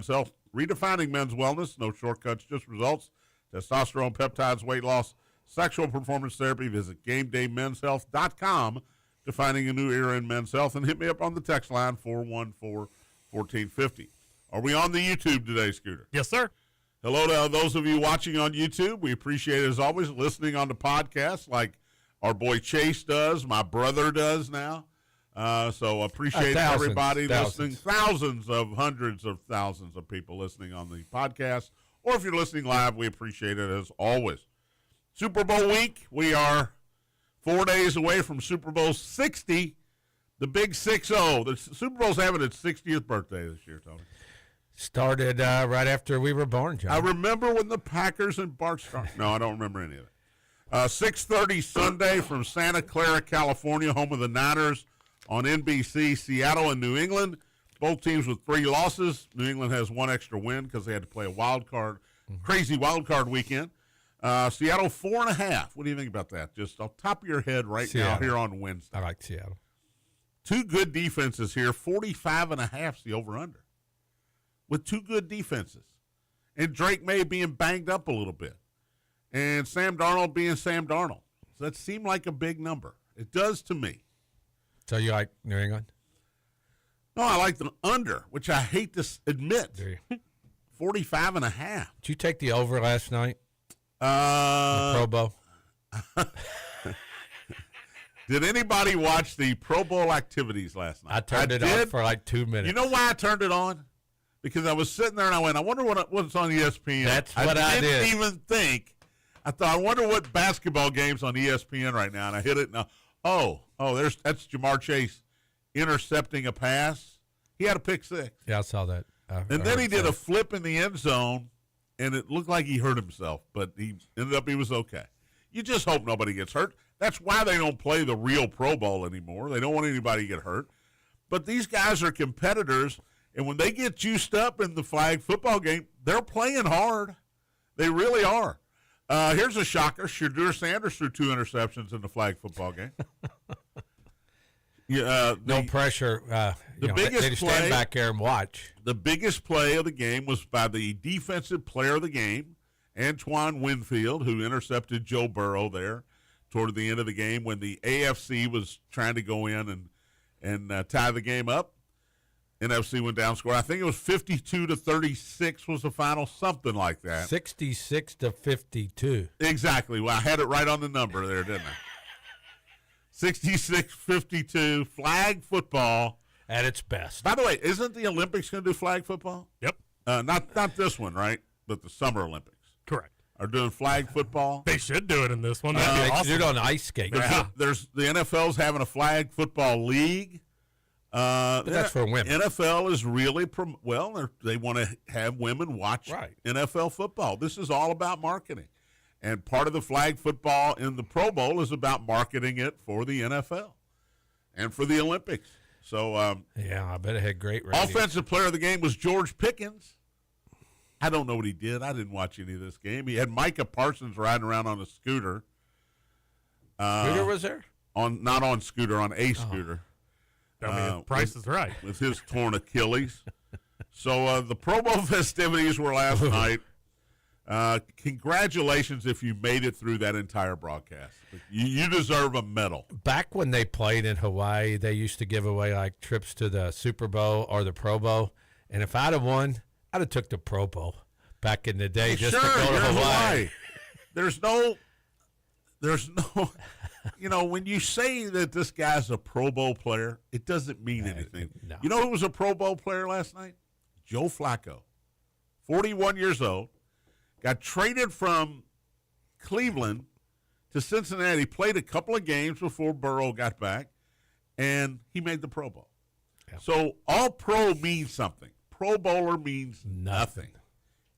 Men's Health, redefining men's wellness. No shortcuts, just results. Testosterone, peptides, weight loss, sexual performance therapy. Visit GameDayMensHealth.com, defining a new era in men's health. And hit me up on the text line, 414-1450. Are we on the YouTube today, Scooter? Yes, sir. Hello to those of you watching on YouTube. We appreciate it, as always, listening on the podcast like our boy Chase does, my brother does now. So appreciate everybody listening. Hundreds of thousands of people listening on the podcast. Or if you're listening live, we appreciate it as always. Super Bowl week. We are 4 days away from Super Bowl 60, the big 6-0. The Super Bowl's having its 60th birthday this year, Tony. Started right after we were born, John. I remember when the Packers and Bart started. No, I don't remember any of it. 6:30 Sunday from Santa Clara, California, home of the Niners. On NBC, Seattle and New England, both teams with 3 losses. New England has 1 extra win because they had to play a crazy wild card weekend. Seattle 4.5. What do you think about that? Just off the top of your head now here on Wednesday. I like Seattle. 2 good defenses here. 45.5 is the over-under with 2 good defenses. And Drake May being banged up a little bit. And Sam Darnold being Sam Darnold. So that seemed like a big number. It does to me. So you like New England? No, I like the under, which I hate to admit. Do you? 45.5. Did you take the over last night? The Pro Bowl? Did anybody watch the Pro Bowl activities last night? I turned it on for like 2 minutes. You know why I turned it on? Because I was sitting there and I went, I wonder what's on ESPN. That's what I did. I didn't even think. I thought, I wonder what basketball game's on ESPN right now. And I hit it and that's Jamar Chase intercepting a pass. He had a pick 6. Yeah, I saw that. And then he did a flip in the end zone, and it looked like he hurt himself, but he was okay. You just hope nobody gets hurt. That's why they don't play the real Pro Bowl anymore. They don't want anybody to get hurt. But these guys are competitors, and when they get juiced up in the flag football game, they're playing hard. They really are. Here's a shocker. Shadur Sanders threw 2 interceptions in the flag football game. No pressure. The biggest they just stand back there and watch. The biggest play of the game was by the defensive player of the game, Antoine Winfield, who intercepted Joe Burrow there toward the end of the game when the AFC was trying to go in and tie the game up. NFC went down score. I think it was 52-36 was the final, something like that. 66-52. Exactly. Well, I had it right on the number there, didn't I? 66-52, flag football. At its best. By the way, isn't the Olympics going to do flag football? Yep. Not this one, right? But the Summer Olympics. Correct. Are doing flag football. They should do it in this one. That'd be They awesome. should do it on ice skate. There's the NFL's having a flag football league. But that's for women. NFL is really, they want to have women watch NFL football. This is all about marketing. And part of the flag football in the Pro Bowl is about marketing it for the NFL and for the Olympics. So, I bet it had great ratings. Offensive player of the game was George Pickens. I don't know what he did. I didn't watch any of this game. He had Micah Parsons riding around on a scooter. Scooter was there? Not on scooter, on a scooter. I mean, Price is right. With his torn Achilles. So the Pro Bowl festivities were last night. Congratulations if you made it through that entire broadcast. You deserve a medal. Back when they played in Hawaii, they used to give away like trips to the Super Bowl or the Pro Bowl. And if I'd have won, I'd have took the Pro Bowl back in the day just to go to Hawaii. There's no, when you say that this guy's a Pro Bowl player, it doesn't mean anything. No. You know who was a Pro Bowl player last night? Joe Flacco, 41 years old. Got traded from Cleveland to Cincinnati, played a couple of games before Burrow got back, and he made the Pro Bowl. Yeah. So all pro means something. Pro Bowler means nothing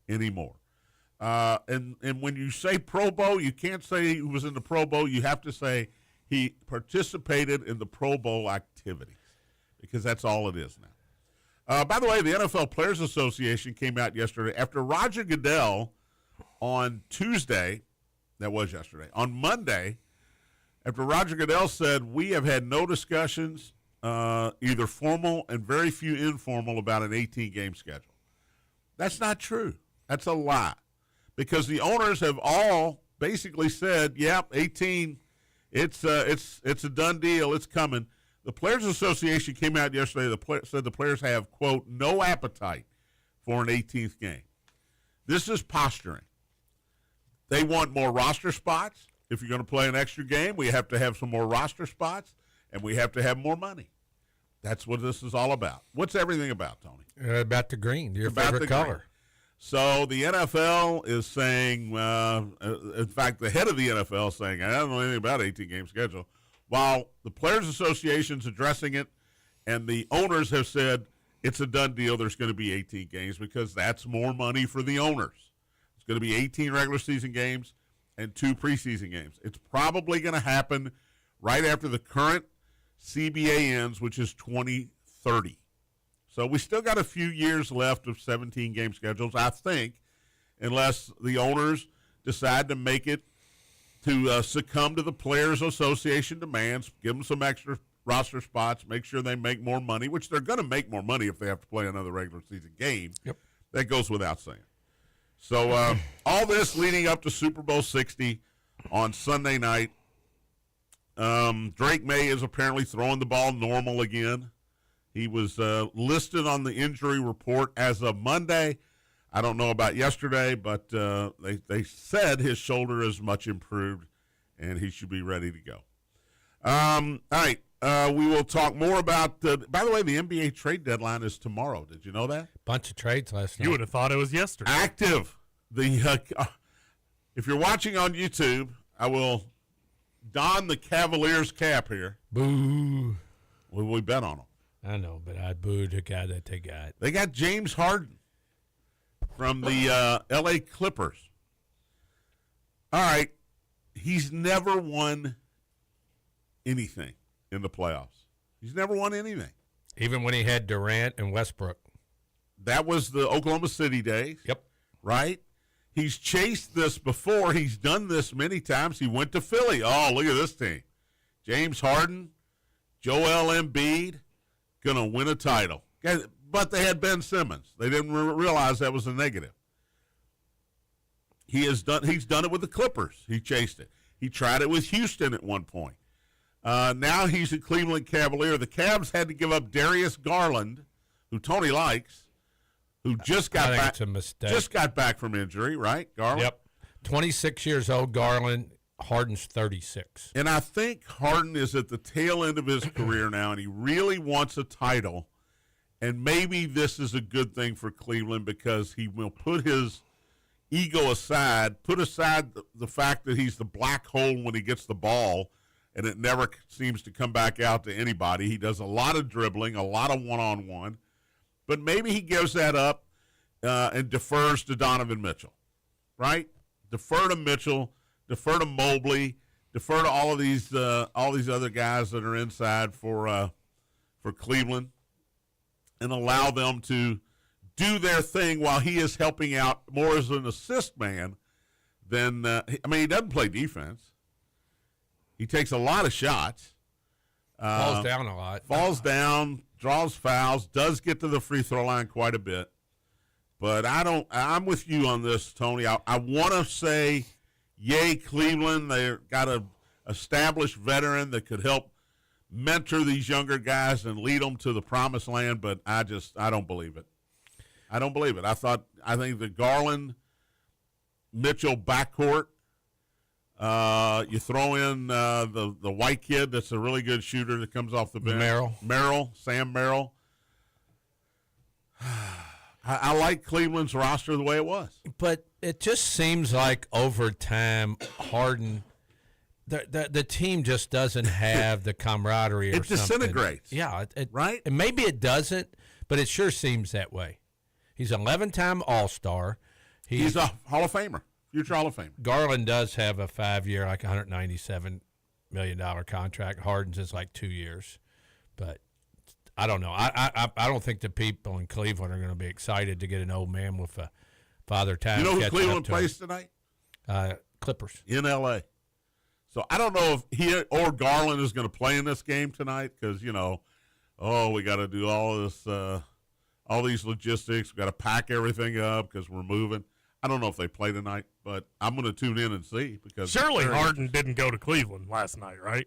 anymore. And when you say Pro Bowl, you can't say he was in the Pro Bowl. You have to say he participated in the Pro Bowl activities because that's all it is now. By the way, the NFL Players Association came out yesterday after Roger Goodell on Tuesday, that was yesterday, on Monday, after Roger Goodell said, we have had no discussions, either formal and very few informal, about an 18-game schedule. That's not true. That's a lie. Because the owners have all basically said, yep, 18, it's a done deal. It's coming. The Players Association came out yesterday, said the players have, quote, no appetite for an 18th game. This is posturing. They want more roster spots. If you're going to play an extra game, we have to have some more roster spots, and we have to have more money. That's what this is all about. What's everything about, Tony? About the green, your About favorite the color. green. So the NFL is saying, in fact, the head of the NFL is saying, I don't know anything about 18-game schedule, while the Players Association is addressing it, and the owners have said it's a done deal. There's going to be 18 games because that's more money for the owners. It's going to be 18 regular season games and 2 preseason games. It's probably going to happen right after the current CBA ends, which is 2030. So we still got a few years left of 17-game schedules, I think, unless the owners decide to make it to succumb to the Players Association demands, give them some extra roster spots, make sure they make more money, which they're going to make more money if they have to play another regular season game. Yep. That goes without saying. So all this leading up to Super Bowl 60 on Sunday night. Drake May is apparently throwing the ball normal again. He was listed on the injury report as of Monday. I don't know about yesterday, but they said his shoulder is much improved, and he should be ready to go. All right, we will talk more about by the way, the NBA trade deadline is tomorrow. Did you know that? Bunch of trades last night. You would have thought it was yesterday. Active. If you're watching on YouTube, I will don the Cavaliers cap here. Boo. We bet on them. I know, but I booed the guy that they got. They got James Harden from the L.A. Clippers. All right. He's never won anything in the playoffs. He's never won anything. Even when he had Durant and Westbrook. That was the Oklahoma City days. Yep. Right? He's chased this before. He's done this many times. He went to Philly. Oh, look at this team. James Harden, Joel Embiid, going to win a title. But they had Ben Simmons. They didn't realize that was a negative. He's done it with the Clippers. He chased it. He tried it with Houston at one point. Now he's a Cleveland Cavalier. The Cavs had to give up Darius Garland, who Tony likes, who just got back. It's a mistake. Just got back from injury, right? Garland. Yep. 26 years old, Garland. Harden's 36. And I think Harden is at the tail end of his career now, and he really wants a title. And maybe this is a good thing for Cleveland because he will put his ego aside, put aside the fact that he's the black hole when he gets the ball, and it never seems to come back out to anybody. He does a lot of dribbling, a lot of one-on-one. But maybe he gives that up and defers to Donovan Mitchell, right? Defer to Mitchell. Defer to Mobley, defer to all these other guys that are inside for Cleveland, and allow them to do their thing while he is helping out more as an assist man than he doesn't play defense. He takes a lot of shots, Falls down a lot. falls down, draws fouls, does get to the free throw line quite a bit. But I'm with you on this, Tony. I want to say, yay, Cleveland. They've got an established veteran that could help mentor these younger guys and lead them to the promised land, but I don't believe it. I don't believe it. I think the Garland-Mitchell backcourt, you throw in the white kid that's a really good shooter that comes off the bench. Sam Merrill. I like Cleveland's roster the way it was. But it just seems like over time, Harden, the team just doesn't have the camaraderie or It disintegrates. Yeah. Right? And maybe it doesn't, but it sure seems that way. He's an 11-time All-Star. He's a Hall of Famer, future Hall of Famer. Garland does have a 5-year, like $197 million contract. Harden's is like 2 years. But I don't know. I don't think the people in Cleveland are going to be excited to get an old man with a father time. You know who catching Cleveland up to plays tonight? Clippers. In L.A. So I don't know if he or Garland is going to play in this game tonight because, we got to do all all these logistics. We've got to pack everything up because we're moving. I don't know if they play tonight, but I'm going to tune in and see because Surely Harden didn't go to Cleveland last night, right?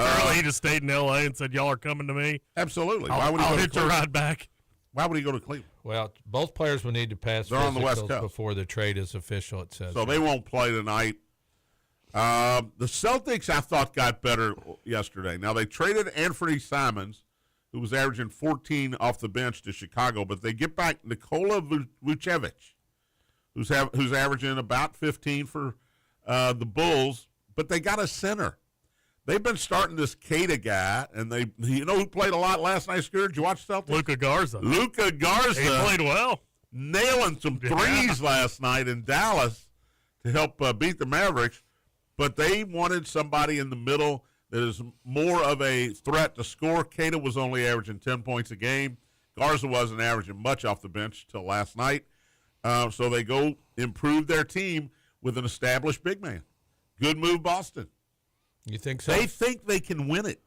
Surely he just stayed in L.A. and said, y'all are coming to me. Absolutely. I'll hitch a ride back. Why would he go to Cleveland? Well, both players will need to pass They're on the West physicals Coast before the trade is official, it says. So they won't play tonight. The Celtics, I thought, got better yesterday. Now, they traded Anthony Simons, who was averaging 14 off the bench, to Chicago, but they get back Nikola Vucevic, who's averaging about 15 for the Bulls, but they got a center. They've been starting this Cada guy, and you know who played a lot last night, Scooter? Did you watch Celtics? Luka Garza. He played well. Nailing some threes last night in Dallas to help beat the Mavericks, but they wanted somebody in the middle that is more of a threat to score. Cada was only averaging 10 points a game. Garza wasn't averaging much off the bench till last night. So they go improve their team with an established big man. Good move, Boston. You think so? They think they can win it.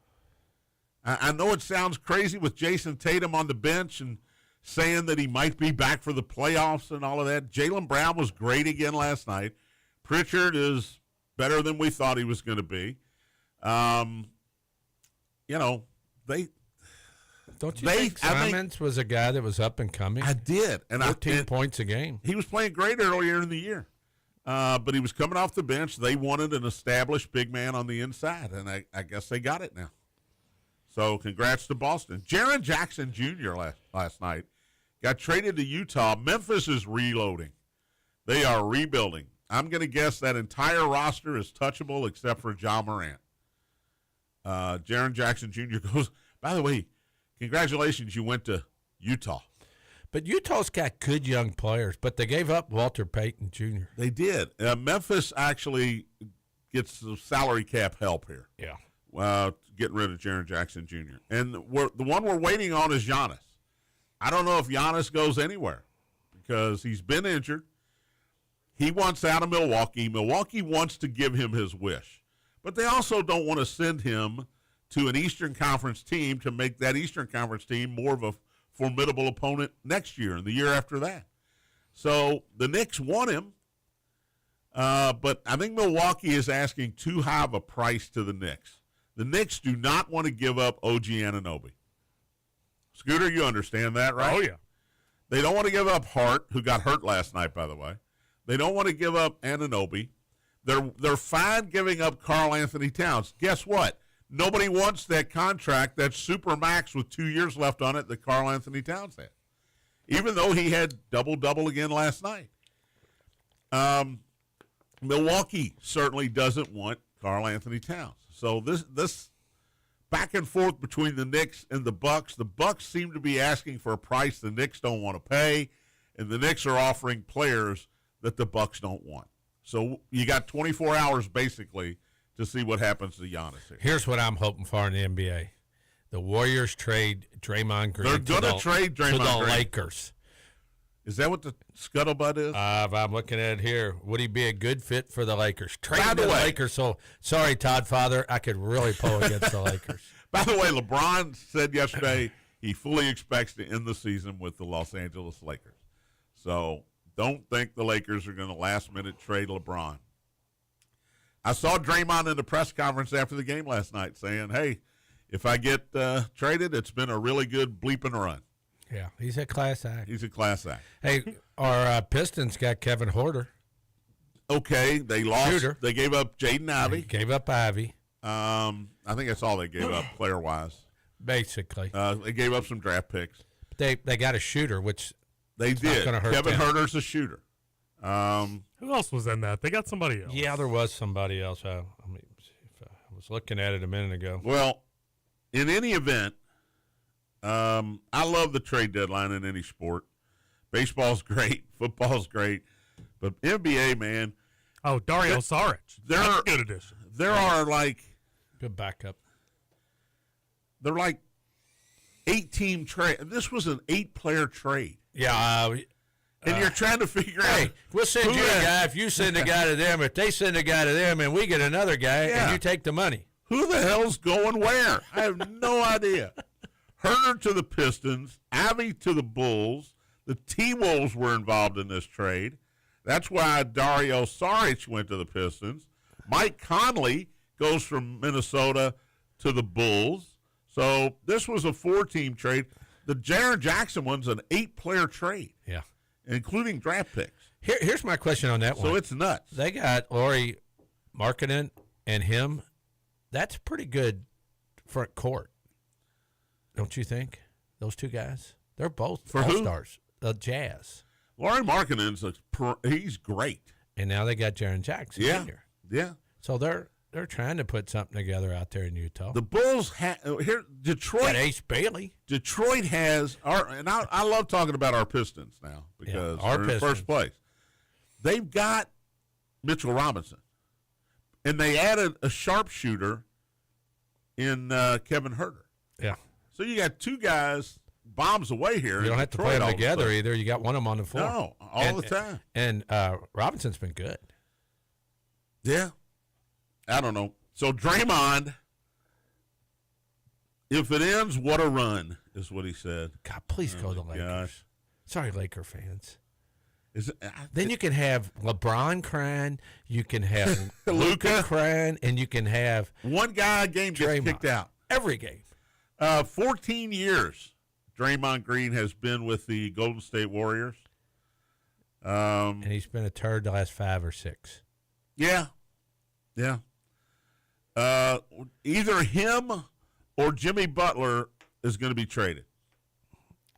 I know it sounds crazy with Jason Tatum on the bench and saying that he might be back for the playoffs and all of that. Jaylen Brown was great again last night. Pritchard is better than we thought he was going to be. Don't you think Simons was a guy that was up and coming? I did. And 14 points a game. He was playing great earlier in the year. But he was coming off the bench. They wanted an established big man on the inside, and I guess they got it now. So congrats to Boston. Jaren Jackson Jr. last night got traded to Utah. Memphis is reloading. They are rebuilding. I'm going to guess that entire roster is touchable except for John Morant. Jaren Jackson Jr. goes, by the way, congratulations, you went to Utah. But Utah's got good young players, but they gave up Walter Payton Jr. They did. Memphis actually gets some salary cap help here. Yeah. Getting rid of Jaren Jackson Jr. And the one we're waiting on is Giannis. I don't know if Giannis goes anywhere because he's been injured. He wants out of Milwaukee. Milwaukee wants to give him his wish. But they also don't want to send him to an Eastern Conference team to make that Eastern Conference team more of a formidable opponent next year and the year after that. So the Knicks want him, but I think Milwaukee is asking too high of a price to the Knicks. The Knicks do not want to give up OG Anunoby. Scooter, you understand that, right? Oh, yeah. They don't want to give up Hart, who got hurt last night, by the way. They don't want to give up Anunoby. They're fine giving up Karl Anthony Towns. Guess what? Nobody wants that contract, that super max with 2 years left on it that Karl Anthony Towns had, even though he had double-double again last night. Milwaukee certainly doesn't want Karl Anthony Towns. So this back and forth between the Knicks and the Bucks seem to be asking for a price the Knicks don't want to pay, and the Knicks are offering players that the Bucks don't want. So you got 24 hours basically to see what happens to Giannis here. Here's what I'm hoping for in the NBA. The Warriors trade Draymond Green They're going to trade Draymond to the Green. Lakers. Is that what the scuttlebutt is? I'm looking at it here. Would he be a good fit for the Lakers? Trade By him the to the way- Lakers. So, sorry, Todd Father. I could really pull against the Lakers. By the way, LeBron said yesterday he fully expects to end the season with the Los Angeles Lakers. So don't think the Lakers are going to last-minute trade LeBron. I saw Draymond in the press conference after the game last night saying, hey, if I get traded, it's been a really good bleeping run. Yeah, he's a class act. He's a class act. Hey, our Pistons got Kevin Horter. Okay, they lost. Shooter. They gave up Jaden He Ivey. gave up Ivy, I think that's all they gave up player-wise. basically. They gave up some draft picks. They got a shooter, which They did. gonna hurt Kevin them. Herter's a shooter. Who else was in that? They got somebody else. yeah, there was somebody else. I was looking at it a minute ago. Well, in any event, I love the trade deadline in any sport. Baseball's great. Football's great. But NBA, man, Oh, Dario Saric. That's a good addition. there are like Good backup. 8-team trade. This was an 8-player trade. Yeah, And you're trying to figure hey, out. we'll send who you a the- guy if you send a guy to them. If they send a guy to them and we get another guy Yeah. and you take the money. Who the hell's going where? I have no idea. Herder to the Pistons, Avi to the Bulls. The T-Wolves were involved in this trade. That's why Dario Saric went to the Pistons. Mike Conley goes from Minnesota to the Bulls. So this was a 4-team trade. The Jaren Jackson one's an 8-player trade. Yeah. Including draft picks. Here's my question on that one. So it's nuts. They got Lauri Markkanen and him. That's pretty good front court. Don't you think? Those two guys? They're both For who? all-stars. The Jazz. Lauri Markkanen's he's great. And now they got Jaren Jackson Yeah. Jr. Yeah. So they're trying to put something together out there in Utah. The Bulls here Detroit got Ace Bailey. Detroit has I love talking about our Pistons now because our they're in first place. They've got Mitchell Robinson. And they added a sharpshooter in Kevin Herder. Yeah. So you got two guys bombs away here. You don't have to play them together either. You got one of them on the floor. No, all the time. And Robinson's been good. Yeah. I don't know. So Draymond, if it ends, what a run, is what he said. God, please go to the Lakers. Gosh. Sorry, Laker fans. Then You can have LeBron crying, you can have Luka crying, and you can have one guy a game gets Draymond. kicked out. Every game. 14 years Draymond Green has been with the Golden State Warriors. And he's been a turd the last 5 or 6. Yeah. Yeah. Either him or Jimmy Butler is going to be traded.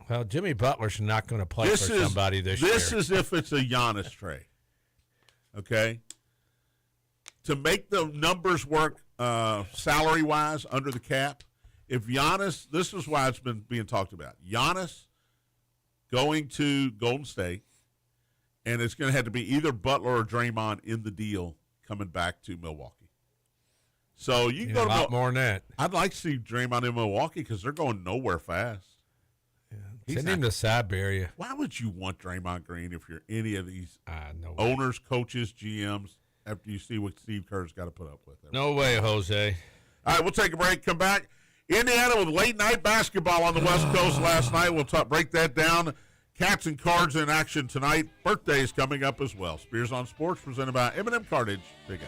Well, Jimmy Butler's not going to play for somebody this year. This is if it's a Giannis trade. Okay? To make the numbers work salary-wise under the cap, if Giannis, this is why it's been being talked about. Giannis going to Golden State, and it's going to have to be either Butler or Draymond in the deal coming back to Milwaukee. So you can go a to lot more than that. I'd like to see Draymond in Milwaukee because they're going nowhere fast. Send him to Siberia. Why would you want Draymond Green if you're any of these No way. owners, coaches, GMs, after you see what Steve Kerr's got to put up with? No way, Jose. All right, we'll take a break, come back. Indiana with late-night basketball on the West Coast last night. We'll break that down. Cats and Cards in action tonight. Birthday is coming up as well. Spears on Sports presented by M&M Cartage. Big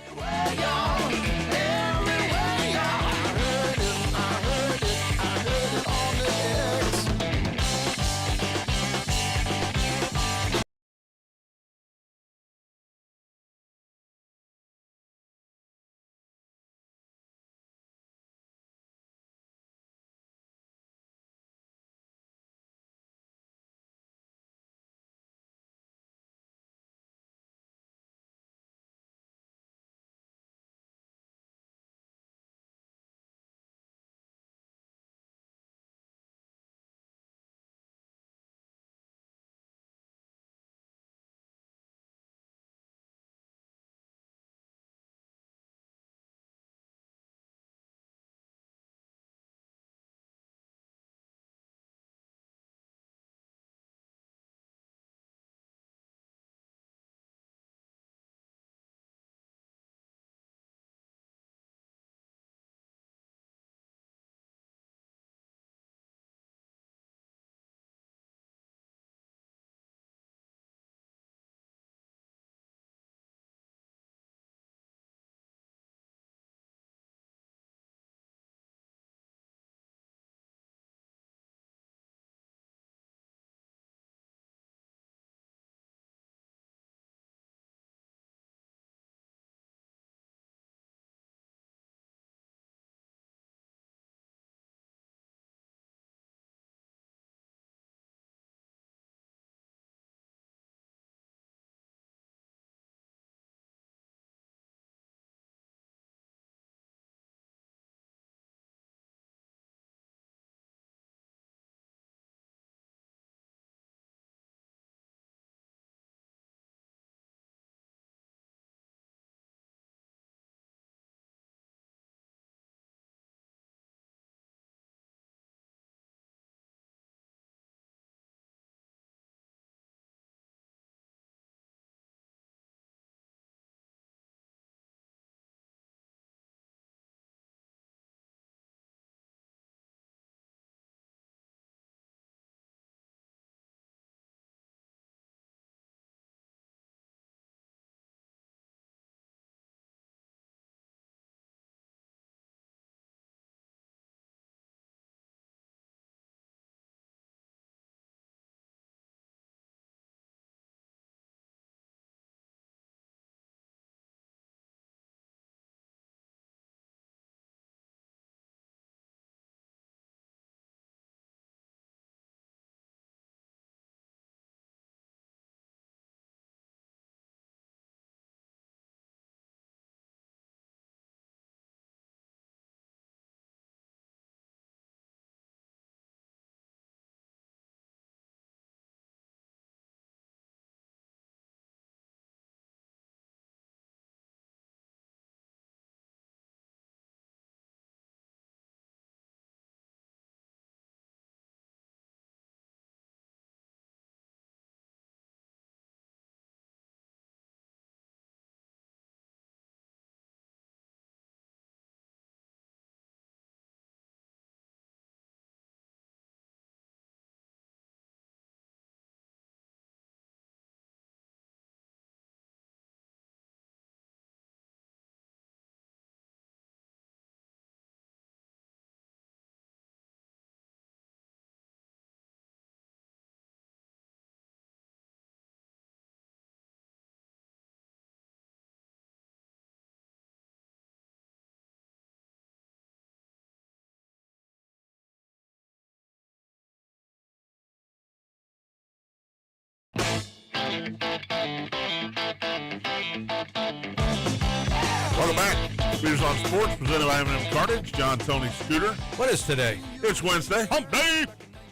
Spears on Sports, presented by M&M Cartage. John, Tony, Scooter. What is today? It's Wednesday. Hump day.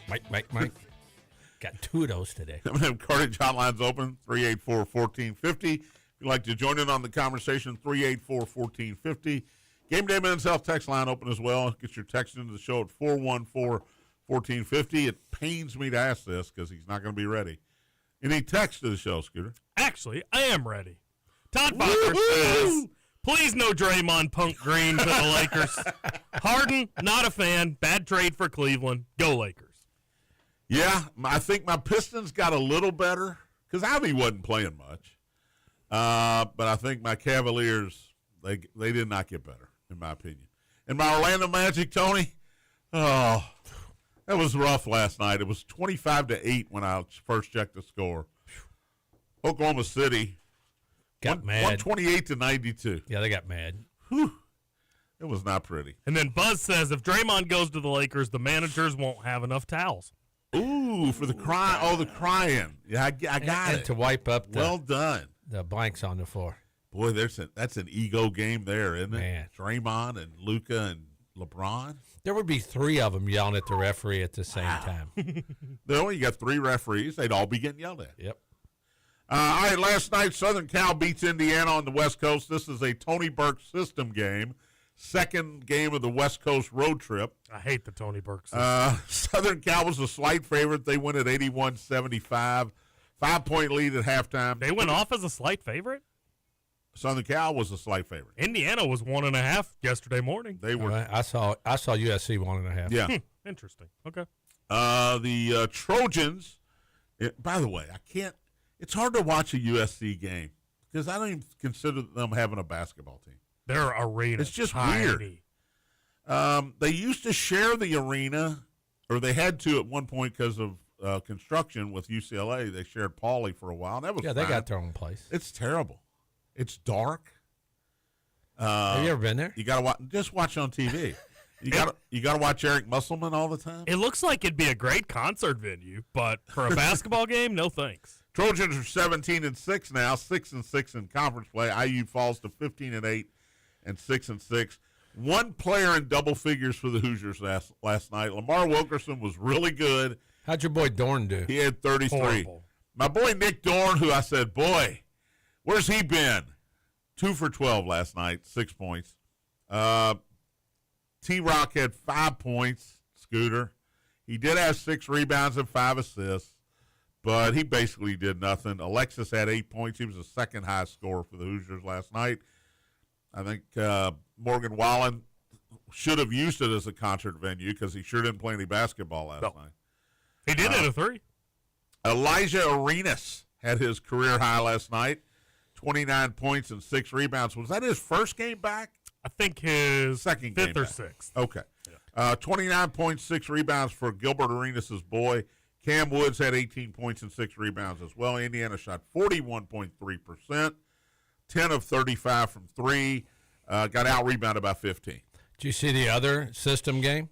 Mike. Got two of those today. M&M Cartage hotline's open, 384-1450. If you'd like to join in on the conversation, 384-1450. Gameday Men's Health text line open as well. Get your text into the show at 414-1450. It pains me to ask this because he's not going to be ready. Any text to the show, Scooter? Actually, I am ready. Todd Fokker says, please no Draymond Punk Green to the Lakers. Harden, not a fan. Bad trade for Cleveland. Go Lakers. Yeah, I think my Pistons got a little better because Ivy wasn't playing much. But I think my Cavaliers, they did not get better, in my opinion. And my Orlando Magic, Tony, that was rough last night. It was 25-8 when I first checked the score. Oklahoma City Got mad. 128-92. Yeah, they got mad. Whew. It was not pretty. And then Buzz says if Draymond goes to the Lakers, the managers won't have enough towels. Ooh, for the cry. Oh, the crying. Yeah, I got And it. to wipe up Well done. the blanks on the floor. Boy, that's an ego game there, isn't it? Man. Draymond and Luka and LeBron. There would be three of them yelling at the referee at the same time. You got three referees. They'd all be getting yelled at. Yep. All right, last night, Southern Cal beats Indiana on the West Coast. This is a Tony Burke system game. Second game of the West Coast road trip. I hate the Tony Burks. Southern Cal was a slight favorite. They win at 81-75. 5-point lead at halftime. They went off as a slight favorite? Southern Cal was a slight favorite. Indiana was 1.5 yesterday morning. They were. I saw USC 1.5. Yeah. Interesting. Okay. The Trojans, by the way, it's hard to watch a USC game because I don't even consider them having a basketball team. Their arena. It's just tiny. weird. They used to share the arena, or they had to at one point because of construction with UCLA. They shared Pauley for a while. That was Yeah, they fine. got their own place. It's terrible. It's dark. Have you ever been there? You gotta just watch on TV. You gotta watch Eric Musselman all the time. It looks like it'd be a great concert venue, but for a basketball game, no thanks. Trojans are 17-6 now, 6-6 in conference play. IU falls to 15-8 and 6-6. One player in double figures for the Hoosiers last night. Lamar Wilkerson was really good. How'd your boy Dorn do? He had 33. Horrible. My boy Nick Dorn, who I said, boy, where's he been? 2 for 12 last night, 6 points. T-Rock had 5 points, Scooter. He did have 6 rebounds and 5 assists, but he basically did nothing. Alexis had 8 points. He was the second highest scorer for the Hoosiers last night. I think Morgan Wallen should have used it as a concert venue because he sure didn't play any basketball last night. He did hit a 3. Elijah Arenas had his career high last night, 29 points and 6 rebounds. Was that his first game back? I think his Second 5th game or back. 6th. Okay. 29.6 rebounds for Gilbert Arenas' boy. Cam Woods had 18 points and 6 rebounds as well. Indiana shot 41.3%, 10 of 35 from 3. Got out-rebounded by 15. Did you see the other system game?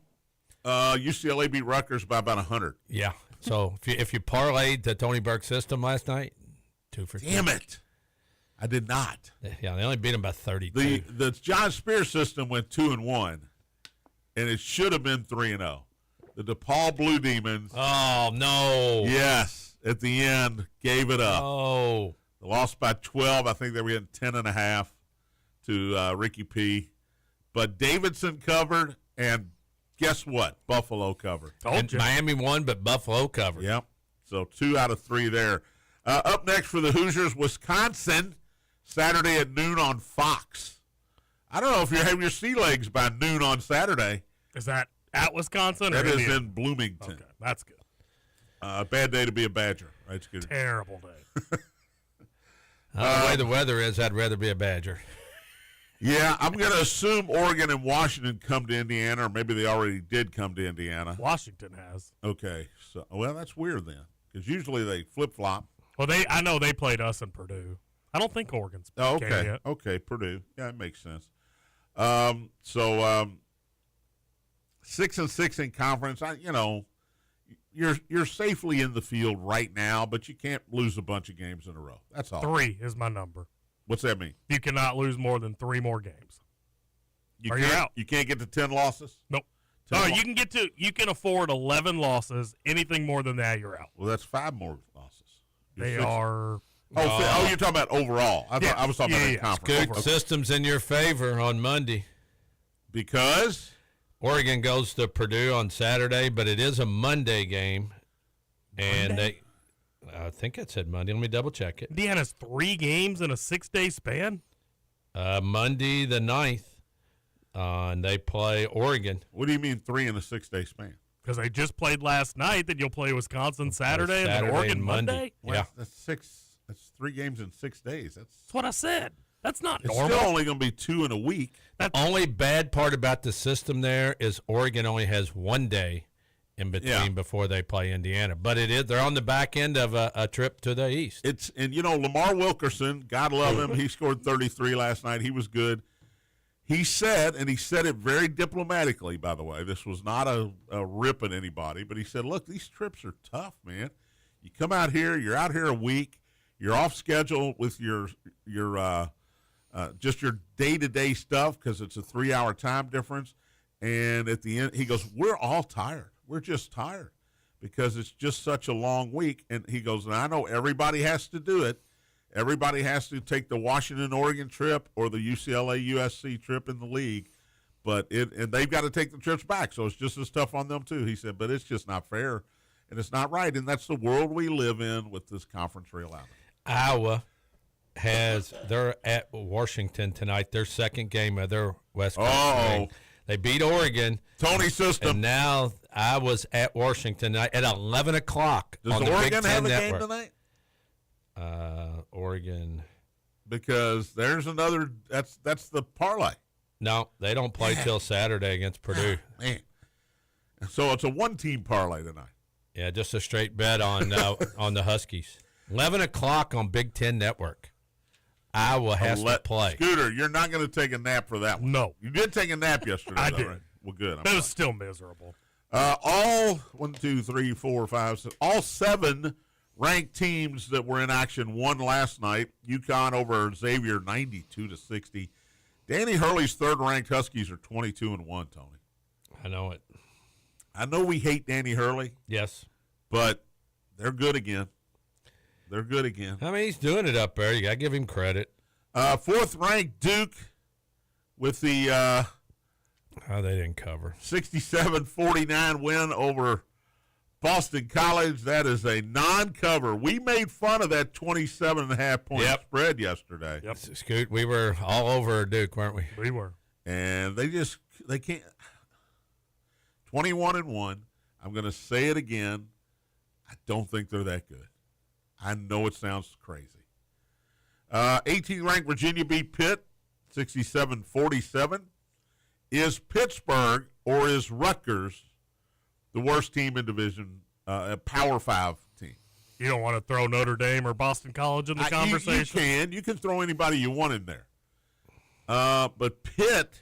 UCLA beat Rutgers by about 100. Yeah. So if you parlayed the Tony Burke system last night, 2 for 2. Damn it. I did not. Yeah, they only beat him by 32. The John Spears system went 2-1, and it should have been 3-0. The DePaul Blue Demons, Oh, no. yes, at the end, gave it up. Oh. They lost by 12. I think they were getting 10.5 to Ricky P. But Davidson covered, and guess what? Buffalo covered. And Miami won, but Buffalo covered. Yep. So 2 out of 3 there. Up next for the Hoosiers, Wisconsin, Saturday at noon on Fox. I don't know if you have your sea legs by noon on Saturday. Is that at Wisconsin or That is Indiana? in Bloomington. Okay, that's good. Bad day to be a Badger, right, Scooter? Terrible day. The way the weather is, I'd rather be a Badger. Yeah, I'm going to assume Oregon and Washington come to Indiana, or maybe they already did come to Indiana. Washington has. Okay, so well, that's weird then, because usually they flip-flop. Well, I know they played us in Purdue. I don't think Oregon's Oh, came okay, yet. okay, Purdue. Yeah, it makes sense. 6-6 in conference. You're safely in the field right now, but you can't lose a bunch of games in a row. That's all. 3 is my number. What's that mean? You cannot lose more than 3 more games. or you're out. You can't get to 10 losses? Nope. 10 Oh, you can afford 11 losses. Anything more than that, you're out. Well, that's 5 more losses. They are. Oh, you're talking about overall. I was talking about the conference. Good systems in your favor on Monday. Because Oregon goes to Purdue on Saturday, but it is a Monday game. And I think it said Monday. Let me double check it. Indiana's 3 games in a 6-day span? Monday the 9th, and they play Oregon. What do you mean 3 in a 6-day span? Because they just played last night. Then you'll play Wisconsin Saturday and then Oregon and Monday? Yeah. That's 3 games in 6 days. That's what I said. That's not It's normal. still only going to be 2 in a week. The only bad part about the system there is Oregon only has 1 day in between before they play Indiana. But they're on the back end of a trip to the East. And Lamar Wilkerson, God love him, he scored 33 last night. He was good. He said, and he said it very diplomatically, by the way. This was not a rip at anybody, but he said, look, these trips are tough, man. You come out here, you're out here a week, you're off schedule with your just your day-to-day stuff because it's a 3-hour time difference. And at the end, he goes, we're all tired. We're just tired because it's just such a long week. And he goes, and I know everybody has to do it. Everybody has to take the Washington-Oregon trip or the UCLA-USC trip in the league. And they've got to take the trips back, so it's just as tough on them too. He said, but it's just not fair, and it's not right. And that's the world we live in with this conference realignment. Iowa they're at Washington tonight, their second game of their West Coast ring. They beat Oregon. Tony system. And now I was at Washington tonight at 11 o'clock. Does on the Oregon Big Ten have a Network. game tonight? Oregon. Because there's another. That's the parlay. No, they don't play till Saturday against Purdue. Man, so it's a 1-team parlay tonight. Yeah, just a straight bet on the Huskies. 11 o'clock on Big Ten Network. Iowa has to play. Scooter, you're not going to take a nap for that one. No. You did take a nap yesterday. I though, did. Right? Well, good. But it was still miserable. All 1, 2, 3, 4, 5, 6, all 7 ranked teams that were in action won last night. UConn over Xavier 92-60. Danny Hurley's third-ranked Huskies are 22-1, Tony. I know it. I know we hate Danny Hurley. Yes. But they're good again. They're good again. I mean, he's doing it up there. You got to give him credit. Fourth-ranked Duke with the they didn't cover. 67-49 win over Boston College. That is a non-cover. We made fun of that 27.5-point spread yesterday. Yep. Scoot, we were all over Duke, weren't we? We were. And they can't. 21-1. I'm going to say it again. I don't think they're that good. I know it sounds crazy. 18th-ranked Virginia beat Pitt, 67-47. Is Pittsburgh or is Rutgers the worst team in division, a Power 5 team? You don't want to throw Notre Dame or Boston College in the conversation? You can throw anybody you want in there. But Pitt,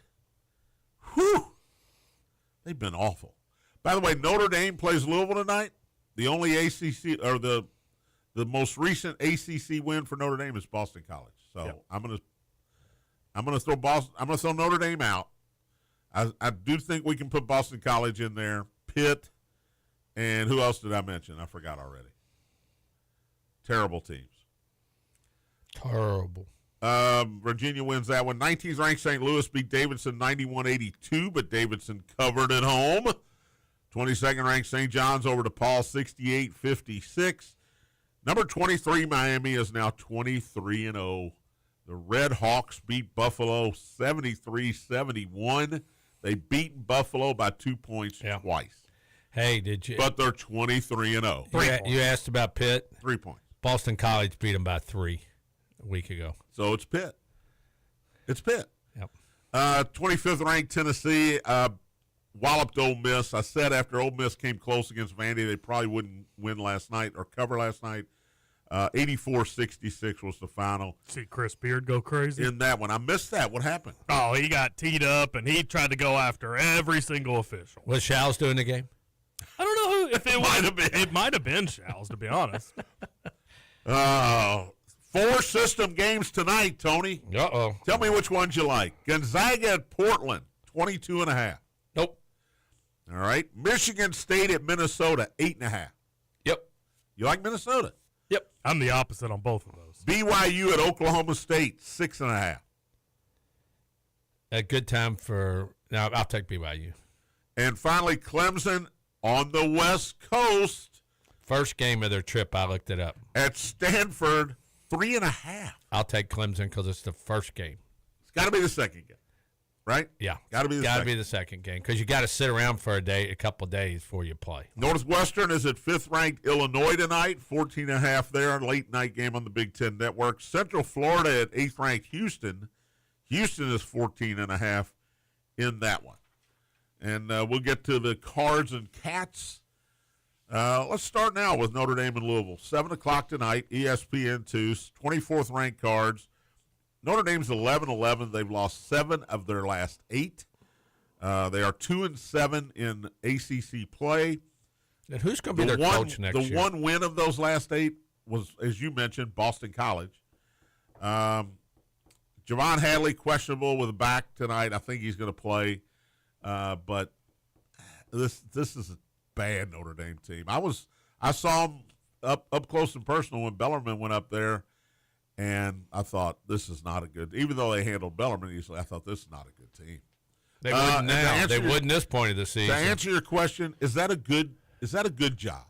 they've been awful. By the way, Notre Dame plays Louisville tonight. The only ACC or the most recent ACC win for Notre Dame is Boston College. So I'm gonna throw Boston. I'm gonna throw Notre Dame out. I do think we can put Boston College in there. Pitt, and who else did I mention? I forgot already. Terrible teams. Terrible. Virginia wins that one. 19th ranked St. Louis beat Davidson 91-82, but Davidson covered at home. 22nd ranked St. John's over DePaul 68-56. Number 23 Miami is now 23-0. The Red Hawks beat Buffalo 73-71. They beat Buffalo by 2 points twice. Hey, did you? But they're 23-0. You asked about Pitt. 3 points. Boston College beat them by 3 a week ago. So it's Pitt. It's Pitt. Yep. 25th ranked Tennessee walloped Ole Miss. I said after Ole Miss came close against Vandy, they probably wouldn't win last night or cover last night. 84-66 was the final. See Chris Beard go crazy in that one. I missed that. What happened? Oh, he got teed up and he tried to go after every single official. Was Show's doing the game? I don't know if it might have been. It might have been Show's, to be honest. 4 system games tonight, Tony. Uh-oh. Tell me which ones you like. Gonzaga at Portland, 22.5. Nope. All right. Michigan State at Minnesota, 8.5. Yep. You like Minnesota? Yep. I'm the opposite on both of those. BYU at Oklahoma State, 6.5. A good time for now. I'll take BYU. And finally, Clemson on the West Coast First game of their trip, I looked it up. at Stanford, 3.5. I'll take Clemson because it's the first game. It's got to be the second game, right? Yeah, Got to be the second. be the second game because you got to sit around for a couple of days before you play. Northwestern is at 5th-ranked Illinois tonight, 14.5 there, late night game on the Big Ten Network. Central Florida at 8th-ranked Houston. Houston is 14.5 in that one. And we'll get to the Cards and Cats. Let's start now with Notre Dame and Louisville. 7 o'clock tonight, ESPN2, 24th-ranked Cards. Notre Dame's 11-11. They've lost 7 of their last 8. They are 2-7 in ACC play. And who's going to be their coach next year? The one win of those last 8 was, as you mentioned, Boston College. Javon Hadley questionable with a back tonight. I think he's going to play. But this is a bad Notre Dame team. I saw them up close and personal when Bellarmine went up there, and I thought this is not a good. Even though they handled Bellarmine easily, I thought this is not a good team. They wouldn't now. They wouldn't this point of the season. To answer your question, is that a good job?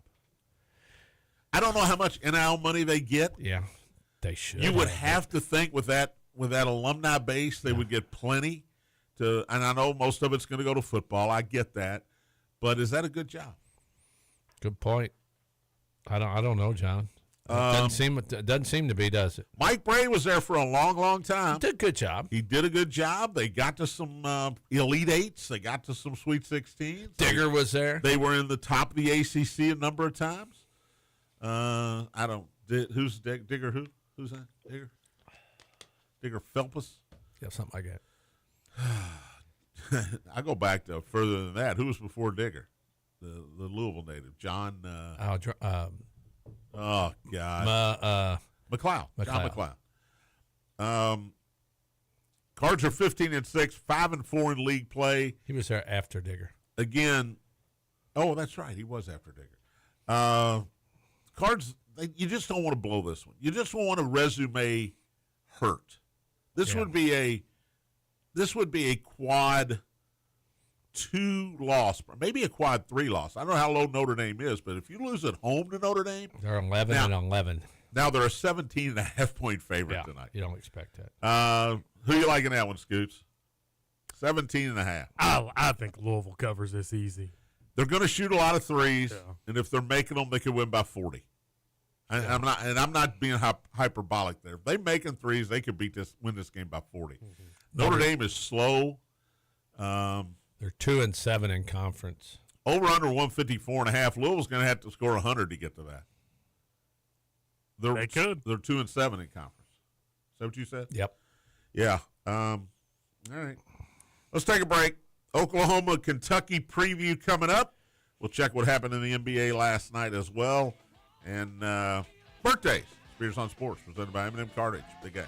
I don't know how much NIL money they get. Yeah, they should. You would have to think with that alumni base, they would get plenty to. And I know most of it's going to go to football. I get that, but is that a good job? Good point. I don't know, John. It doesn't seem to be, does it? Mike Bray was there for a long, long time. Did a good job. He did a good job. They got to some Elite Eights. They got to some Sweet 16s. Digger was there. They were in the top of the ACC a number of times. Who's Digger? Who's that? Digger? Digger Phelps? Yeah, something like that. I go back to further than that. Who was before Digger? The Louisville native, John. Oh God, McLeod. John McLeod. Cards are 15-6, 5-4 in league play. He was there after Digger. Again, that's right. He was after Digger. Cards. You just don't want to blow this one. You just don't want a resume hurt. This would be a quad 2 loss, maybe a quad 3 loss. I don't know how low Notre Dame is, but if you lose at home to Notre Dame, they're 11-11. Now they're a 17.5-point favorite tonight. You don't expect that. Who you liking that one, Scoots? 17.5. I think Louisville covers this easy. They're going to shoot a lot of threes, and if they're making them, they could win by 40. I'm not being hyperbolic there. If they're making threes, they could win this game by 40. Mm-hmm. Notre Dame is slow. They're 2-7 in conference. Over under 154.5. Louisville's going to have to score 100 to get to that. They could. They're 2-7 in conference. Is that what you said? Yep. Yeah. All right. Let's take a break. Oklahoma, Kentucky preview coming up. We'll check what happened in the NBA last night as well. And birthdays. Spears on Sports, presented by M&M Cartage. Big guy.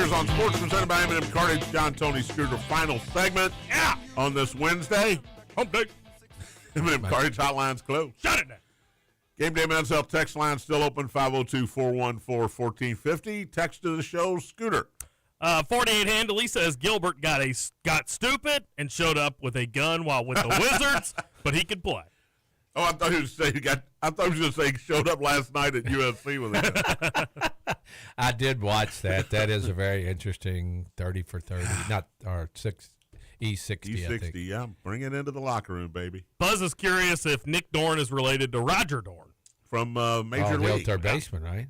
Lakers on Sports presented by M&M Cartage. John Tony Scooter, final segment on this Wednesday. Hump day. M&M Cartage hotline's closed. Shut it down. Gameday Men's Health text line still open, 502-414-1450. Text to the show, Scooter. 48 handle, he says Gilbert got stupid and showed up with a gun while with the Wizards, but he could play. Oh, I thought he was saying going to say he showed up last night at UFC with him. I did watch that. That is a very interesting 30 for 30, or 6 E60. I think. E60, yeah. Bring it into the locker room, baby. Buzz is curious if Nick Dorn is related to Roger Dorn. From Major the League. old third baseman, right?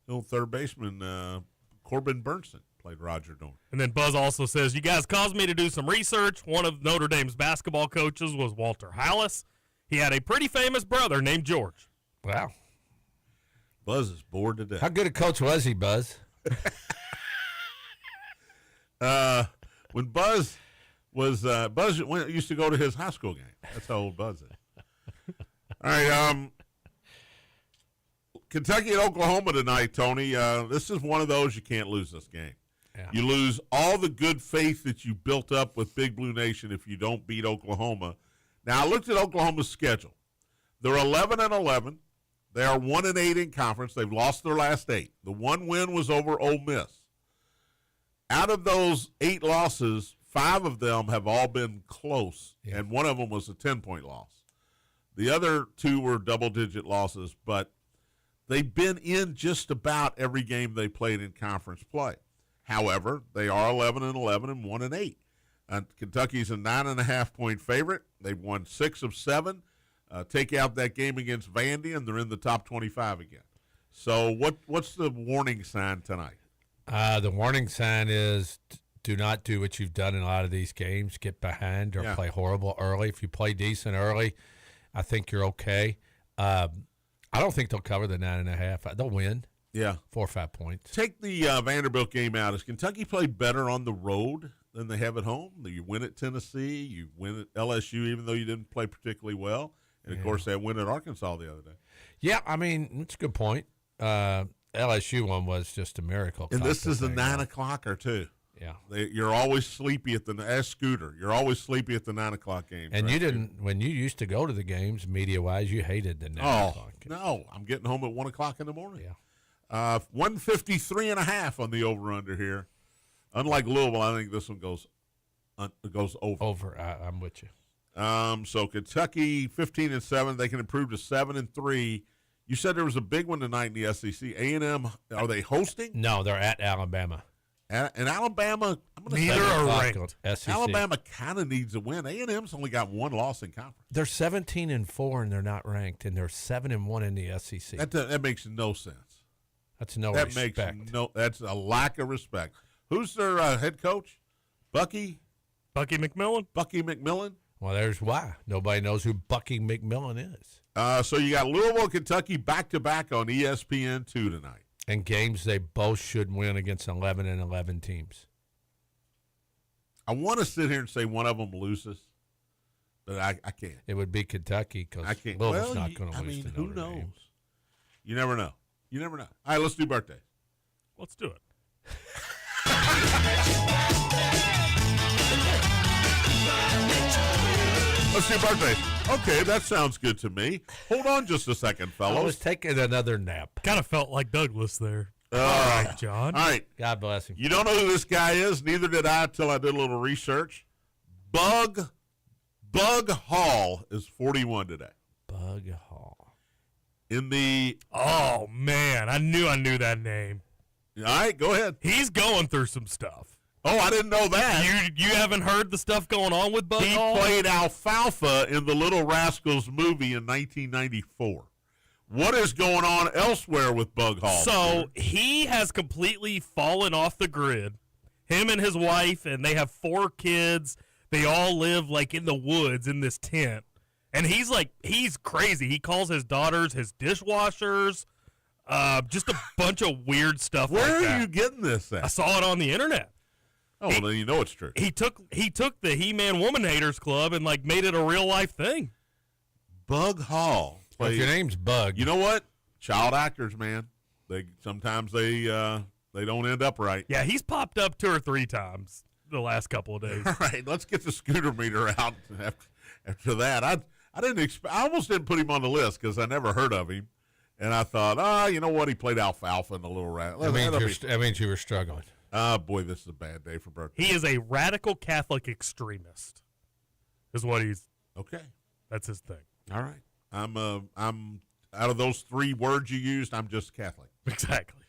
The old third baseman, Corbin Burnson, played Roger Dorn. And then Buzz also says, you guys caused me to do some research. One of Notre Dame's basketball coaches was Walter Hallis. He had a pretty famous brother named George. Wow. Buzz is bored to death. How good a coach was he, Buzz? When Buzz was used to go to his high school game. That's how old Buzz is. All right, Kentucky and Oklahoma tonight, Tony. This is one of those you can't lose this game. Yeah. You lose all the good faith that you built up with Big Blue Nation if you don't beat Oklahoma. Now, I looked at Oklahoma's schedule. They're 11-11. They are 1-8 in conference. They've lost their last 8. The one win was over Ole Miss. Out of those 8 losses, 5 of them have all been close, and one of them was a 10-point loss. The other 2 were double-digit losses, but they've been in just about every game they played in conference play. However, they are 11-11 and 1-8. Kentucky's a 9.5-point favorite. They've won 6 of 7. Take out that game against Vandy, and they're in the top 25 again. So what's the warning sign tonight? The warning sign is do not do what you've done in a lot of these games, get behind or play horrible early. If you play decent early, I think you're okay. I don't think they'll cover the 9.5. They'll win. Yeah. 4 or 5 points. Take the Vanderbilt game out. Has Kentucky played better on the road than they have at home? You win at Tennessee. You win at LSU, even though you didn't play particularly well. And, of course, they win at Arkansas the other day. Yeah, I mean, that's a good point. LSU one was just a miracle. And this is a 9 o'clocker, too. Yeah. You're always sleepy at the Scooter. You're always sleepy at the 9 o'clock games. And right? you didn't, when you used to go to the games, media-wise, you hated the 9 o'clock games. No, I'm getting home at 1 o'clock in the morning. Yeah. 153.5 on the over-under here. Unlike Louisville, I think this one goes over. Over. I'm with you. So Kentucky 15-7, they can improve to 7-3. You said there was a big one tonight in the SEC. A&M, are they hosting? No, they're at Alabama. And Alabama, I'm going to Neither say are ranked. ranked. SEC. Alabama kind of needs a win. A&M's only got 1 loss in conference. They're 17-4 and they're not ranked, and they're 7-1 in the SEC. That makes no sense. That's no That respect. makes that's a lack of respect. Who's their head coach? Bucky McMillan? Bucky McMillan. Well, there's why. Nobody knows who Bucky McMillan is. So you got Louisville, Kentucky back-to-back on ESPN2 tonight. And games they both should win against 11-11 teams. I want to sit here and say one of them loses, but I can't. It would be Kentucky I because can't. Louisville's not going to lose to who Notre knows? Dame. You never know. You never know. All right, let's do birthdays. Let's do it. Let's do birthdays. Okay, that sounds good to me. Hold on just a second, I fellows. was taking another nap. Kind of felt like Douglas there. All right, John. All right. God bless him. You don't know who this guy is. Neither did I until I did a little research. Bug Hall is 41 today. Bug Hall. In the Oh, man. I knew that name. all right, go ahead. He's going through some stuff. Oh, I didn't know that. You haven't heard the stuff going on with Bug He Hall? played Alfalfa in the Little Rascals movie in 1994. What is going on elsewhere with Bug Hall? So he has completely fallen off the grid. Him and his wife, and they have 4 kids. They all live like in the woods in this tent. And he's crazy. He calls his daughters his dishwashers. Just a bunch of weird stuff where like that. are you getting this I at? saw it on the internet. Oh, well, then you know it's true. He took the He-Man Woman Haters Club and like made it a real life thing. Bug Hall. If your name's Bug. You know what? Child actors, man. Sometimes they They don't end up right. Yeah, he's popped up 2 or 3 times the last couple of days. All right, let's get the scooter meter out after that. I almost didn't put him on the list because I never heard of him. And I thought, you know what? He played alfalfa in the Little Rat. That means you were struggling. Boy, this is a bad day for birthday. He is a radical Catholic extremist, is what he's. Okay. That's his thing. All right. I'm out of those 3 words you used, I'm just Catholic. Exactly.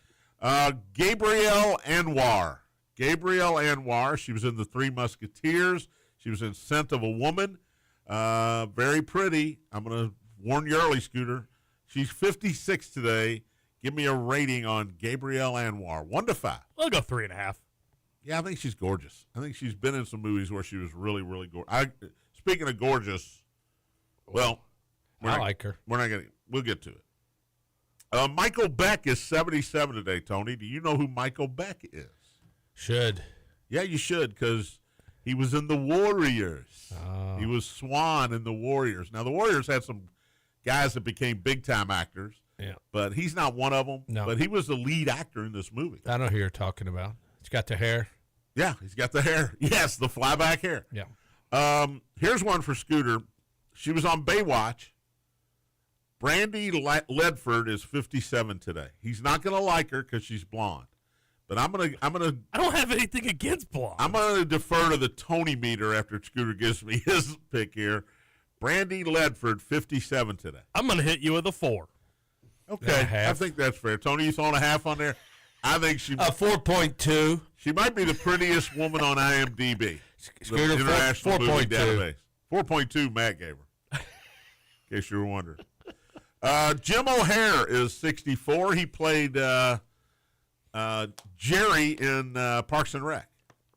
Gabrielle Anwar. Gabrielle Anwar. She was in The Three Musketeers. She was in Scent of a Woman. Very pretty. I'm going to warn you early, Scooter. She's 56 today. Give me a rating on Gabrielle Anwar, 1 to 5. I'll go 3.5. Yeah, I think she's gorgeous. I think she's been in some movies where she was really, really gorgeous. Speaking of gorgeous, well, I like her. We'll get to it. Michael Beck is 77 today, Tony. Do you know who Michael Beck is? Should. Yeah, you should, because he was in The Warriors. Oh. He was Swan in The Warriors. Now, The Warriors had some guys that became big-time actors. Yeah. But he's not one of them. No. But he was the lead actor in this movie. I know who you're talking about. He's got the hair. Yeah, he's got the hair. Yes, the flyback hair. Yeah. Here's one for Scooter. She was on Baywatch. Brandy Ledford is 57 today. He's not going to like her because she's blonde. But I'm gonna. I don't have anything against blonde. I'm gonna defer to the Tony meter after Scooter gives me his pick here. Brandy Ledford, 57 today. I'm going to hit you with a 4. Okay, I think that's fair. Tony, you throwing a half on there? I think she. 4.2. She might be the prettiest woman on IMDb. Scooter, the International Movie 4.2. Database. 4.2. Matt gave her. In case you were wondering. Jim O'Hare is 64. He played Jerry in Parks and Rec.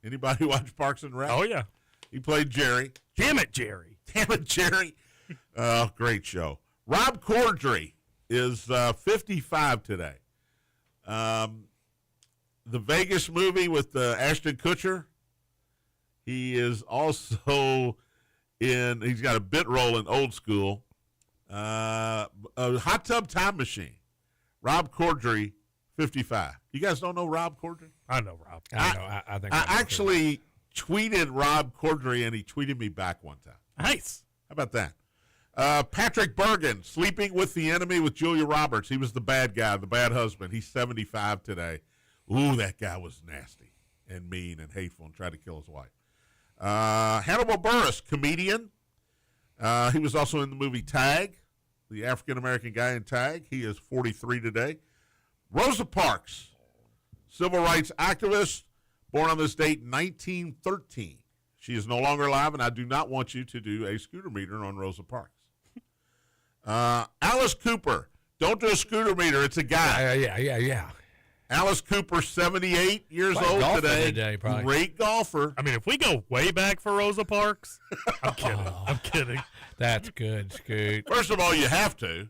Anybody watch Parks and Rec? Oh, yeah. He played Jerry. Damn it, Jerry. Damn it, Jerry. Great show. Rob Corddry is 55 today. The Vegas movie with Ashton Kutcher. He is also he's got a bit role in Old School. A Hot Tub Time Machine. Rob Corddry, 55. You guys don't know Rob Corddry? I know, Rob. I think I actually tweeted Rob Corddry, and he tweeted me back one time. Nice. How about that? Patrick Bergen, Sleeping with the Enemy with Julia Roberts. He was the bad guy, the bad husband. He's 75 today. Ooh, that guy was nasty and mean and hateful and tried to kill his wife. Hannibal Buress, comedian. He was also in the movie Tag, the African-American guy in Tag. He is 43 today. Rosa Parks, civil rights activist, born on this date, 1913. She is no longer alive, and I do not want you to do a scooter meter on Rosa Parks. Alice Cooper, don't do a scooter meter. It's a guy. Yeah. Alice Cooper, 78 years Played old golf today. today, probably. Great golfer. I mean, if we go way back for Rosa Parks, I'm kidding. I'm kidding. That's good, Scoot. First of all, you have to.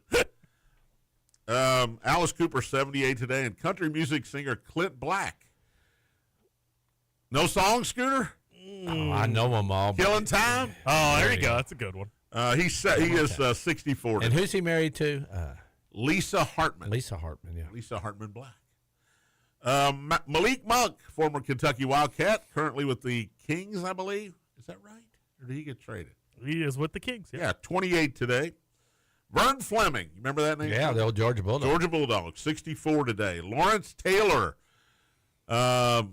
Alice Cooper, 78 today, and country music singer Clint Black. No song, Scooter? Oh, I know them all. but- Killing Time? Oh, there you go. That's a good one. He is 64 And today. who's he married to? Lisa Hartman. Lisa Hartman, yeah. Lisa Hartman Black. Malik Monk, former Kentucky Wildcat, currently with the Kings, I believe. Is that right? Or did he get traded? He is with the Kings. Yeah. Yeah, 28 today. Vern Fleming, you remember that name? Yeah, the old Georgia Bulldog. Georgia Bulldogs, 64 today. Lawrence Taylor, The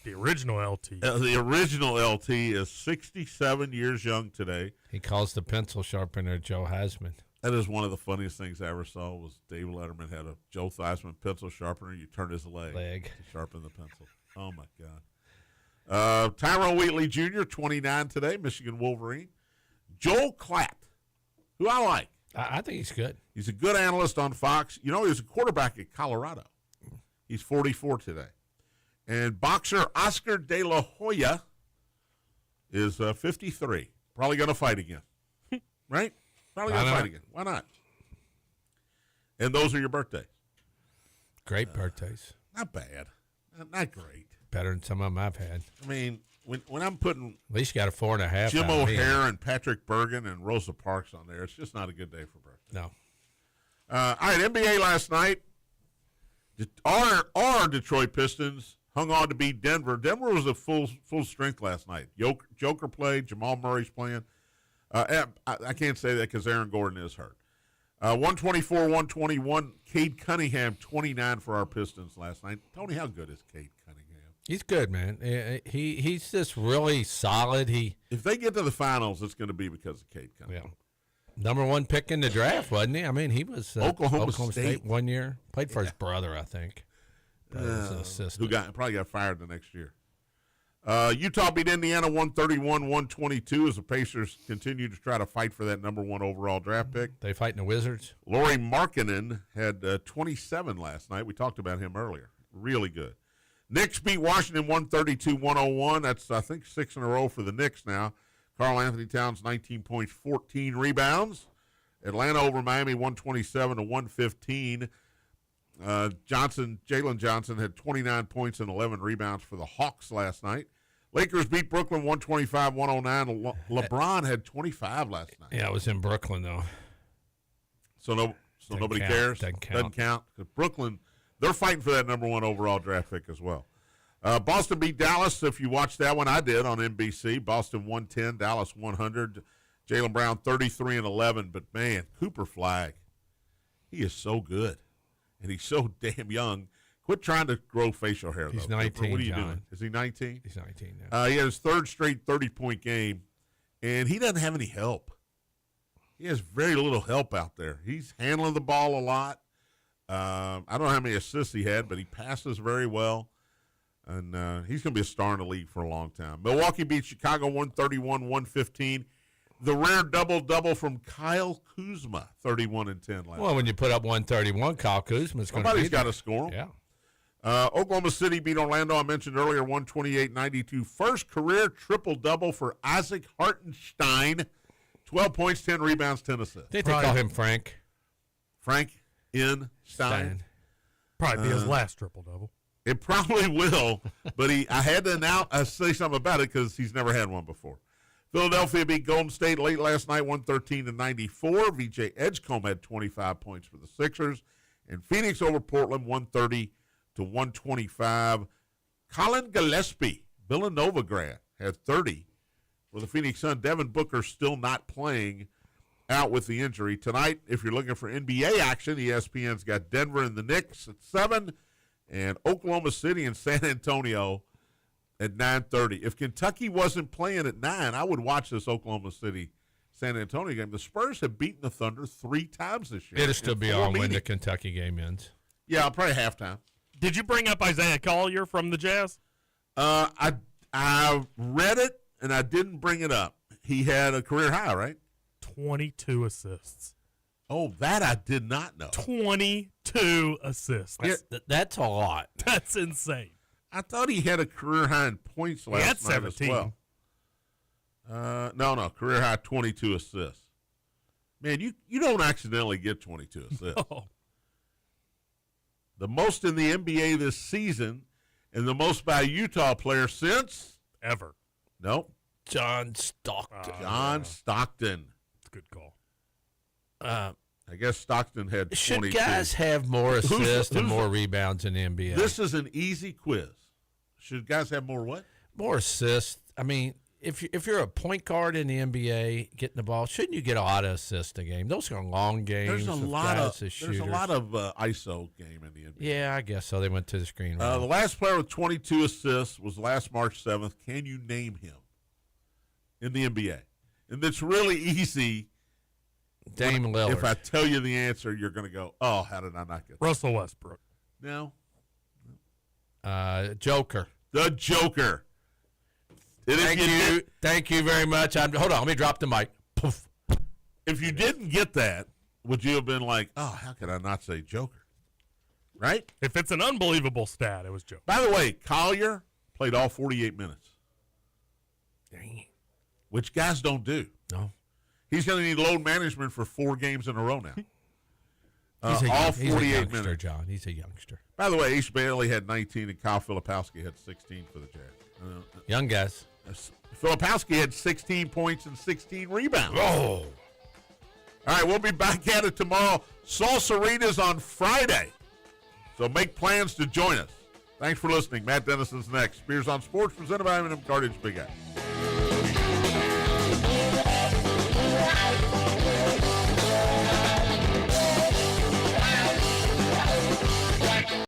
original LT. the original LT, is 67 years young today. He calls the pencil sharpener Joe Heisman. That is one of the funniest things I ever saw. Was Dave Letterman had a Joe Theismann pencil sharpener. You turn his leg to sharpen the pencil. Oh my God! Tyrone Wheatley Jr., 29 today, Michigan Wolverine. Joel Klatt, who I like. I think he's good. He's a good analyst on Fox. You know, he was a quarterback at Colorado. He's 44 today. And boxer Oscar De La Hoya is 53. Probably going to fight again. Right? Probably going to fight again. Why not? And those are your birthdays. Great birthdays. Not bad. Not great. Better than some of them I've had. I mean, when I'm putting At least you got a 4.5. Jim out of me. O'Hare and Patrick Bergen and Rosa Parks on there, it's just not a good day for birthdays. No. All right, NBA last night. Our Detroit Pistons hung on to beat Denver. Denver was at full strength last night. Joker played. Jamal Murray's playing. I can't say that because Aaron Gordon is hurt. 124-121. Cade Cunningham, 29 for our Pistons last night. Tony, how good is Cade Cunningham? He's good, man. He's just really solid. If they get to the finals, it's going to be because of Cade Cunningham. Number 1 pick in the draft, wasn't he? I mean, he was Oklahoma State 1 year. Played for his brother, I think. As an assistant. Who probably got fired the next year. Utah beat Indiana 131-122 as the Pacers continue to try to fight for that number 1 overall draft pick. They fighting the Wizards? Lauri Markkanen had 27 last night. We talked about him earlier. Really good. Knicks beat Washington 132-101. That's, I think, 6 in a row for the Knicks now. Karl Anthony Towns, 19 points, 14 rebounds. Atlanta over Miami 127-115. Jalen Johnson had 29 points and 11 rebounds for the Hawks last night. Lakers beat Brooklyn 125-109. LeBron had 25 last night. Yeah, it was in Brooklyn, though. So nobody cares? Doesn't count. Because Brooklyn, they're fighting for that number 1 overall draft pick as well. Boston beat Dallas. If you watched that one, I did on NBC. Boston 110, Dallas 100. Jaylen Brown 33 and 11. But, man, Cooper Flagg, he is so good. And he's so damn young. Quit trying to grow facial hair, though. He's 19, What are you John. doing? Is he 19? He's 19 now. He had his 3rd straight 30-point game, and he doesn't have any help. He has very little help out there. He's handling the ball a lot. I don't know how many assists he had, but he passes very well. And he's going to be a star in the league for a long time. Milwaukee beat Chicago 131-115. The rare double-double from Kyle Kuzma, 31 and 10 last Well, when you put up 131, Kyle Kuzma's going to Somebody's got to score him. Yeah. Oklahoma City beat Orlando, I mentioned earlier, 128-92. First career triple-double for Isaac Hartenstein. 12 points, 10 rebounds, 10 assists. They call him Frank. Frank in Stein. Probably be his last triple-double. It probably will, but I had to say something about it because he's never had one before. Philadelphia beat Golden State late last night, 113-94. VJ Edgecombe had 25 points for the Sixers. And Phoenix over Portland, 130-125. Colin Gillespie, Villanova grad, had 30 for the Phoenix Suns. Devin Booker still not playing, out with the injury. Tonight, if you're looking for NBA action, ESPN's got Denver and the Knicks at 7 and Oklahoma City and San Antonio at 9:30. If Kentucky wasn't playing at 9, I would watch this Oklahoma City-San Antonio game. The Spurs have beaten the Thunder 3 times this year. It'll still be on when the Kentucky game ends. Yeah, probably halftime. Did you bring up Isaiah Collier from the Jazz? I read it, and I didn't bring it up. He had a career high, right? 22 assists. Oh, that I did not know. 22 assists. That's a lot. That's insane. I thought he had a career high in points last night 17. as well. No, career high 22 assists. Man, you don't accidentally get 22 assists. Oh. The most in the NBA this season, and the most by a Utah player since Ever. Nope. John Stockton. John Stockton. That's a good call. I guess Stockton had 22. Should guys have more assists and more rebounds in the NBA? This is an easy quiz. Should guys have more what? More assists. I mean, if you're a point guard in the NBA getting the ball, shouldn't you get a lot of assists a game? Those are long games. There's a lot of shooters. ISO game in the NBA. Yeah, I guess so. They went to the screen. The last player with 22 assists was last March 7th. Can you name him in the NBA? And it's really easy. Dame Lillard. If I tell you the answer, you're going to go, oh, how did I not get that? Russell Westbrook. No. Joker. The Joker. Thank you very much. Hold on. Let me drop the mic. Poof. If you didn't get that, would you have been like, oh, how could I not say Joker? Right? If it's an unbelievable stat, it was Joker. By the way, Collier played all 48 minutes, Dang. which guys don't do. No. He's going to need load management for 4 games in a row now. He's all he's 48 youngster, minutes. John. He's a youngster. By the way, Ace Bailey had 19 and Kyle Filipowski had 16 for the Jazz. Young guys. Filipowski had 16 points and 16 rebounds. Oh. All right, we'll be back at it tomorrow. Salsaritas on Friday. So make plans to join us. Thanks for listening. Matt Dennison's next. Spears on Sports presented by M&M Cartage Big Apple.